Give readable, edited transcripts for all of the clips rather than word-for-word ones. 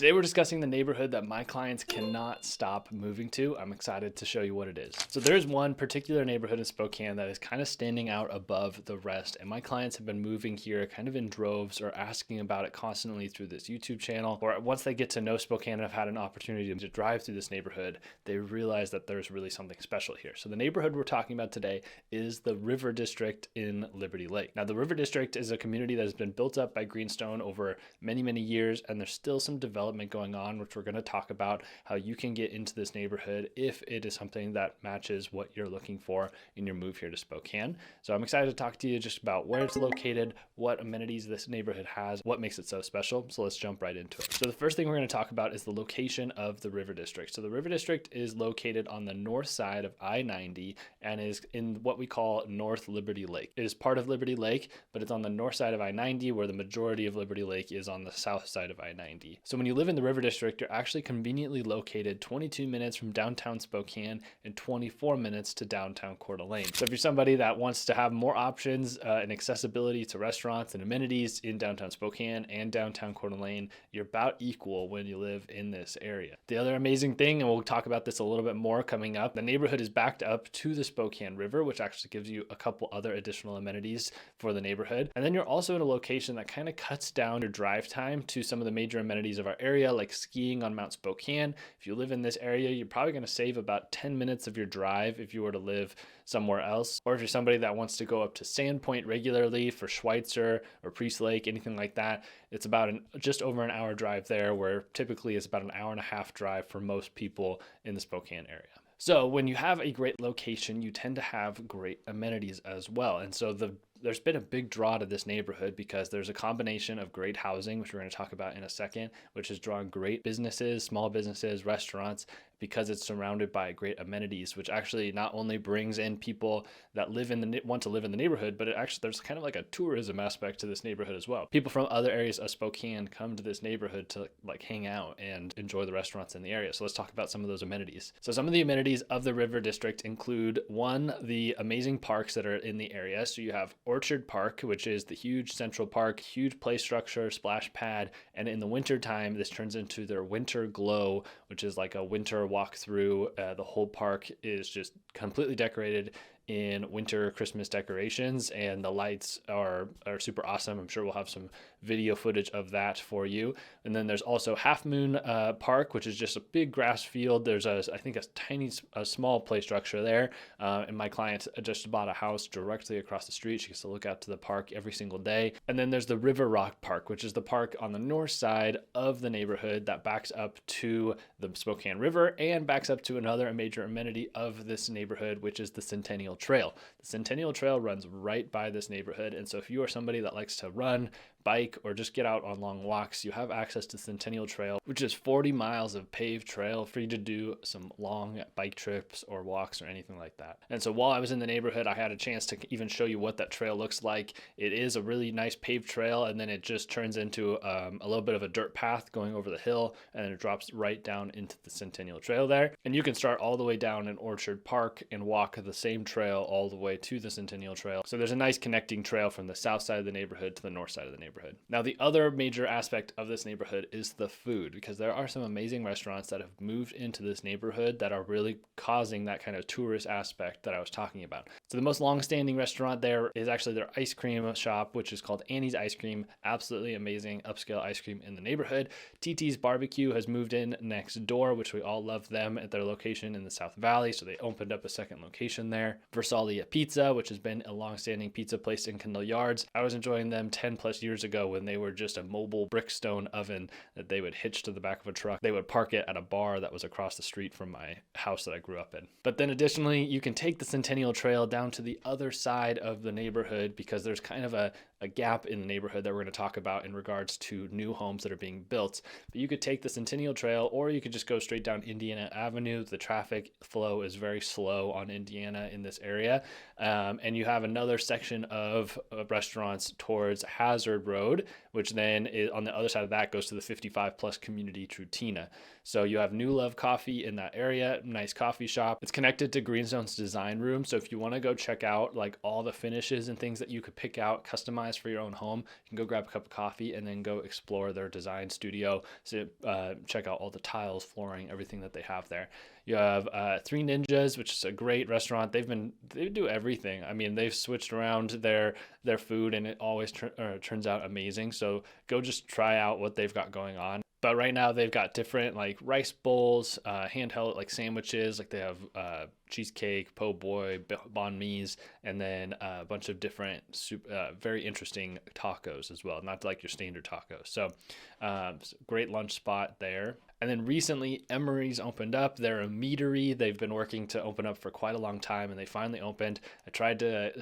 Today we're discussing the neighborhood that my clients cannot stop moving to. I'm excited to show you what it is. So there's one particular neighborhood in Spokane that is kind of standing out above the rest, and my clients have been moving here kind of in droves or asking about it constantly through this YouTube channel, or once they get to know Spokane and have had an opportunity to drive through this neighborhood, they realize that there's really something special here. So the neighborhood we're talking about today is the River District in Liberty Lake. Now the River District is a community that has been built up by Greenstone over many years, and there's still some development going on, which we're going to talk about how you can get into this neighborhood if it is something that matches what you're looking for in your move here to Spokane. So I'm excited to talk to you just about where it's located, what amenities this neighborhood has, what makes it so special. So let's jump right into it. So the first thing we're going to talk about is the location of the River District. So the River District is located on the north side of I-90 and is in what we call North Liberty Lake. It is part of Liberty Lake, but it's on the north side of I-90, where the majority of Liberty Lake is on the south side of I-90. So when you live in the River District, you're actually conveniently located 22 minutes from downtown Spokane and 24 minutes to downtown Coeur d'Alene. So if you're somebody that wants to have more options and accessibility to restaurants and amenities in downtown Spokane and downtown Coeur d'Alene, you're about equal when you live in this area. The other amazing thing, and we'll talk about this a little bit more coming up, the neighborhood is backed up to the Spokane River, which actually gives you a couple other additional amenities for the neighborhood. And then you're also in a location that kind of cuts down your drive time to some of the major amenities of our area, like skiing on Mount Spokane. If you live in this area, you're probably going to save about 10 minutes of your drive if you were to live somewhere else. Or if you're somebody that wants to go up to Sandpoint regularly for Schweitzer or Priest Lake, anything like that, it's about just over an hour drive there, where typically it's about an hour and a half drive for most people in the Spokane area. So when you have a great location, you tend to have great amenities as well. And so there's been a big draw to this neighborhood because there's a combination of great housing, which we're going to talk about in a second, which has drawn great businesses, small businesses, restaurants, because it's surrounded by great amenities, which actually not only brings in people that want to live in the neighborhood, but there's kind of like a tourism aspect to this neighborhood as well. People from other areas of Spokane come to this neighborhood to like hang out and enjoy the restaurants in the area. So let's talk about some of those amenities. So some of the amenities of the River District include, one, the amazing parks that are in the area. So you have Orchard Park, which is the huge central park, huge play structure, splash pad, and in the winter time, this turns into their Winter Glow, which is like a winter walk through. The whole park is just completely decorated in winter Christmas decorations, and the lights are super awesome. I'm sure we'll have some video footage of that for you. And then there's also Half Moon Park, which is just a big grass field. There's I think a small play structure there, and my client just bought a house directly across the street. She gets to look out to the park every single day. And then there's the River Rock Park, which is the park on the north side of the neighborhood that backs up to the Spokane River and backs up to another major amenity of this neighborhood, which is the Centennial Trail. The Centennial Trail runs right by this neighborhood, and so if you are somebody that likes to run, bike, or just get out on long walks, you have access to Centennial Trail, which is 40 miles of paved trail for you to do some long bike trips or walks or anything like that. And so while I was in the neighborhood, I had a chance to even show you what that trail looks like. It is a really nice paved trail, and then it just turns into a little bit of a dirt path going over the hill, and then it drops right down into the Centennial Trail there. And you can start all the way down in Orchard Park and walk the same trail all the way to the Centennial Trail. So there's a nice connecting trail from the south side of the neighborhood to the north side of the neighborhood. Now, the other major aspect of this neighborhood is the food, because there are some amazing restaurants that have moved into this neighborhood that are really causing that kind of tourist aspect that I was talking about. So the most long-standing restaurant there is actually their ice cream shop, which is called Annie's Ice Cream. Absolutely amazing upscale ice cream in the neighborhood. TT's Barbecue has moved in next door, which we all love them at their location in the South Valley, so they opened up a second location there. Versalia Pizza, which has been a long-standing pizza place in Kendall Yards. I was enjoying them 10 plus years ago when they were just a mobile brickstone oven that they would hitch to the back of a truck. They would park it at a bar that was across the street from my house that I grew up in. But then additionally, you can take the Centennial Trail down to the other side of the neighborhood, because there's kind of a gap in the neighborhood that we're going to talk about in regards to new homes that are being built. But you could take the Centennial Trail, or you could just go straight down Indiana Avenue. The traffic flow is very slow on Indiana in this area. And you have another section of restaurants towards Hazard Road, which then is on the other side of that goes to the 55 plus community Trutina. So you have New Love Coffee in that area, nice coffee shop. It's connected to Greenstone's design room. So if you want to go check out like all the finishes and things that you could pick out, customize customize for your own home, you can go grab a cup of coffee and then go explore their design studio. So check out all the tiles, flooring, everything that they have there. You have Three Ninjas, which is a great restaurant. They do everything. I mean, they've switched around their food, and it always turns out amazing. So go just try out what they've got going on. But right now they've got different like rice bowls, handheld like sandwiches, like they have cheesecake, po' boy, banh mi's, and then a bunch of different very interesting tacos as well, not like your standard tacos. So great lunch spot there. And then recently, Emery's opened up. They're a meadery. They've been working to open up for quite a long time, and they finally opened. I tried to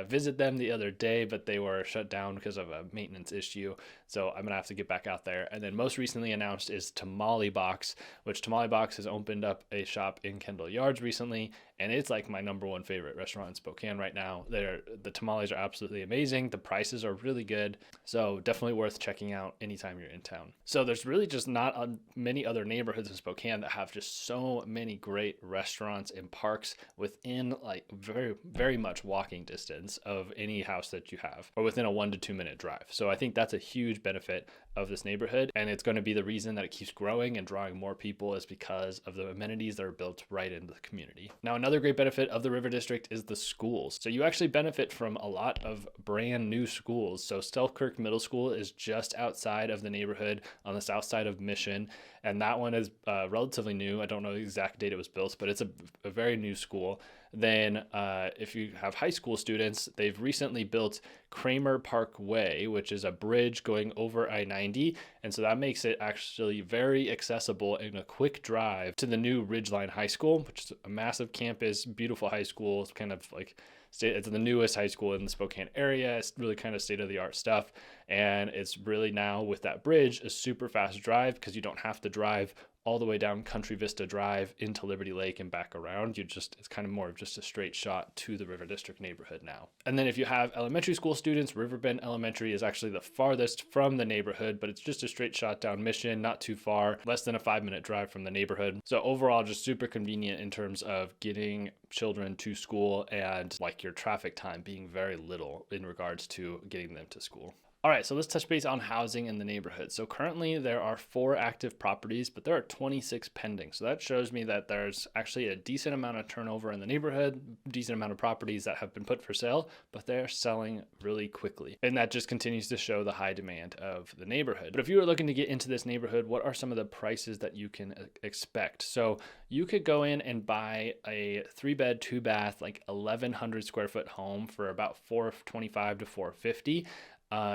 visit them the other day, but they were shut down because of a maintenance issue. So I'm going to have to get back out there. And then most recently announced is Tamale Box, which Tamale Box has opened up a shop in Kendall Yards recently. And it's like my number one favorite restaurant in Spokane right now. The tamales are absolutely amazing. The prices are really good. So definitely worth checking out anytime you're in town. So there's really just not many other neighborhoods in Spokane that have just so many great restaurants and parks within like very, very much walking distance of any house that you have, or within a 1 to 2 minute drive. So I think that's a huge benefit of this neighborhood. And it's going to be the reason that it keeps growing and drawing more people, is because of the amenities that are built right into the community. Now, another great benefit of the River District is the schools. So you actually benefit from a lot of brand new schools. So Selkirk Middle School is just outside of the neighborhood on the south side of Mission. And that one is relatively new. I don't know the exact date it was built, but it's a very new school. Then if you have high school students, they've recently built Kramer Park Way, which is a bridge going over I-90. And so that makes it actually very accessible and a quick drive to the new Ridgeline High School, which is a massive campus, beautiful high school. It's kind of like it's the newest high school in the Spokane area. It's really kind of state-of-the-art stuff. And it's really now, with that bridge, a super fast drive, because you don't have to drive all the way down Country Vista Drive into Liberty Lake and back around. It's kind of more of just a straight shot to the River District neighborhood now. And then if you have elementary school students, Riverbend Elementary is actually the farthest from the neighborhood, but it's just a straight shot down Mission, not too far, less than a 5-minute drive from the neighborhood. So overall, just super convenient in terms of getting children to school, and like your traffic time being very little in regards to getting them to school. All right, so let's touch base on housing in the neighborhood. So currently there are 4 active properties, but there are 26 pending. So that shows me that there's actually a decent amount of turnover in the neighborhood, decent amount of properties that have been put for sale, but they're selling really quickly. And that just continues to show the high demand of the neighborhood. But if you were looking to get into this neighborhood, what are some of the prices that you can expect? So you could go in and buy a 3-bed, 2-bath, like 1,100 square foot home for about $425 to $450.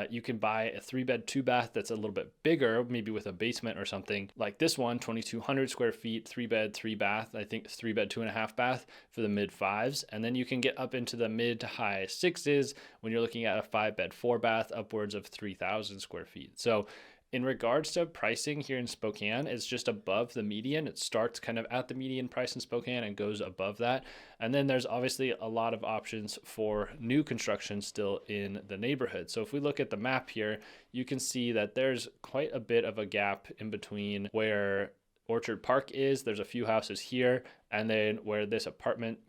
You can buy a 3-bed, 2-bath that's a little bit bigger, maybe with a basement or something like this one, 2,200 square feet, 3-bed, 3-bath. I think 3-bed, 2.5-bath for the mid-5s. And then you can get up into the mid to high 6s when you're looking at a 5-bed, 4-bath, upwards of 3,000 square feet. So in regards to pricing here in Spokane, it's just above the median. It starts kind of at the median price in Spokane and goes above that. And then there's obviously a lot of options for new construction still in the neighborhood. So if we look at the map here, you can see that there's quite a bit of a gap in between where Orchard Park is. There's a few houses here, and then where these apartments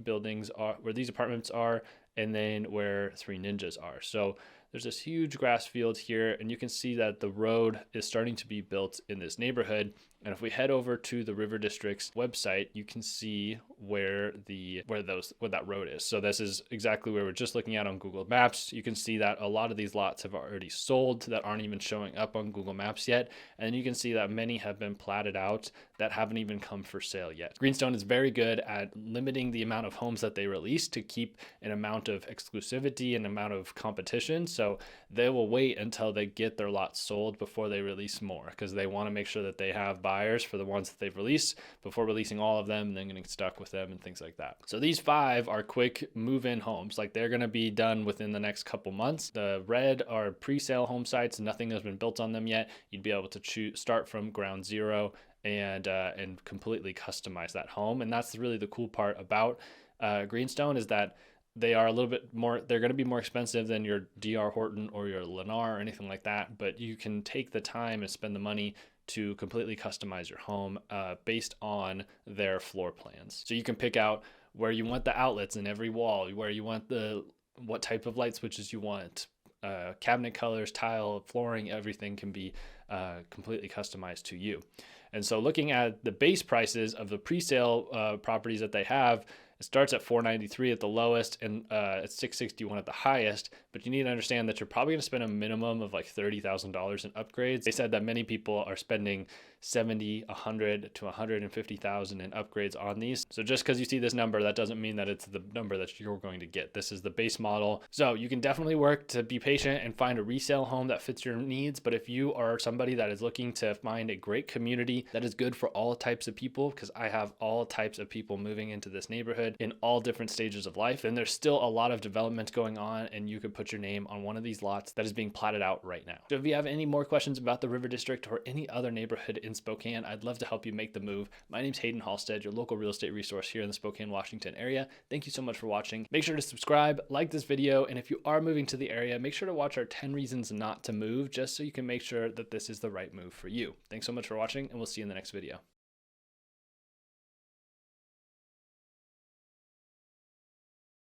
are, and then where Three Ninjas are. So there's this huge grass field here, and you can see that the road is starting to be built in this neighborhood. And if we head over to the River District's website, you can see where that road is. So this is exactly where we're just looking at on Google Maps. You can see that a lot of these lots have already sold that aren't even showing up on Google Maps yet. And you can see that many have been platted out that haven't even come for sale yet. Greenstone is very good at limiting the amount of homes that they release to keep an amount of exclusivity and amount of competition. So they will wait until they get their lots sold before they release more, because they want to make sure that they have buyers for the ones that they've released before releasing all of them and then getting stuck with them and things like that. So these 5 are quick move-in homes. Like, they're going to be done within the next couple months. The red are pre-sale home sites. Nothing has been built on them yet. You'd be able to start from ground zero and completely customize that home. And that's really the cool part about Greenstone, is that they are a little bit more, they're going to be more expensive than your DR Horton or your Lennar or anything like that, but you can take the time and spend the money to completely customize your home based on their floor plans. So you can pick out where you want the outlets in every wall, where you want what type of light switches you want, cabinet colors, tile, flooring, everything can be completely customized to you. And so looking at the base prices of the pre-sale properties that they have, it starts at $493 at the lowest and at $661 at the highest. But you need to understand that you're probably going to spend a minimum of like $30,000 in upgrades. They said that many people are spending $70,000, $100,000 to $150,000 in upgrades on these. So just because you see this number, that doesn't mean that it's the number that you're going to get. This is the base model. So you can definitely work to be patient and find a resale home that fits your needs. But if you are somebody that is looking to find a great community that is good for all types of people, because I have all types of people moving into this neighborhood in all different stages of life, and there's still a lot of development going on, and you could put your name on one of these lots that is being platted out right now. So if you have any more questions about the River District or any other neighborhood in Spokane, I'd love to help you make the move. My name's Haydn Halsted, your local real estate resource here in the Spokane, Washington area. Thank you so much for watching. Make sure to subscribe, like this video, and if you are moving to the area, make sure to watch our 10 reasons not to move, just so you can make sure that this is the right move for you. Thanks so much for watching, and we'll see you in the next video.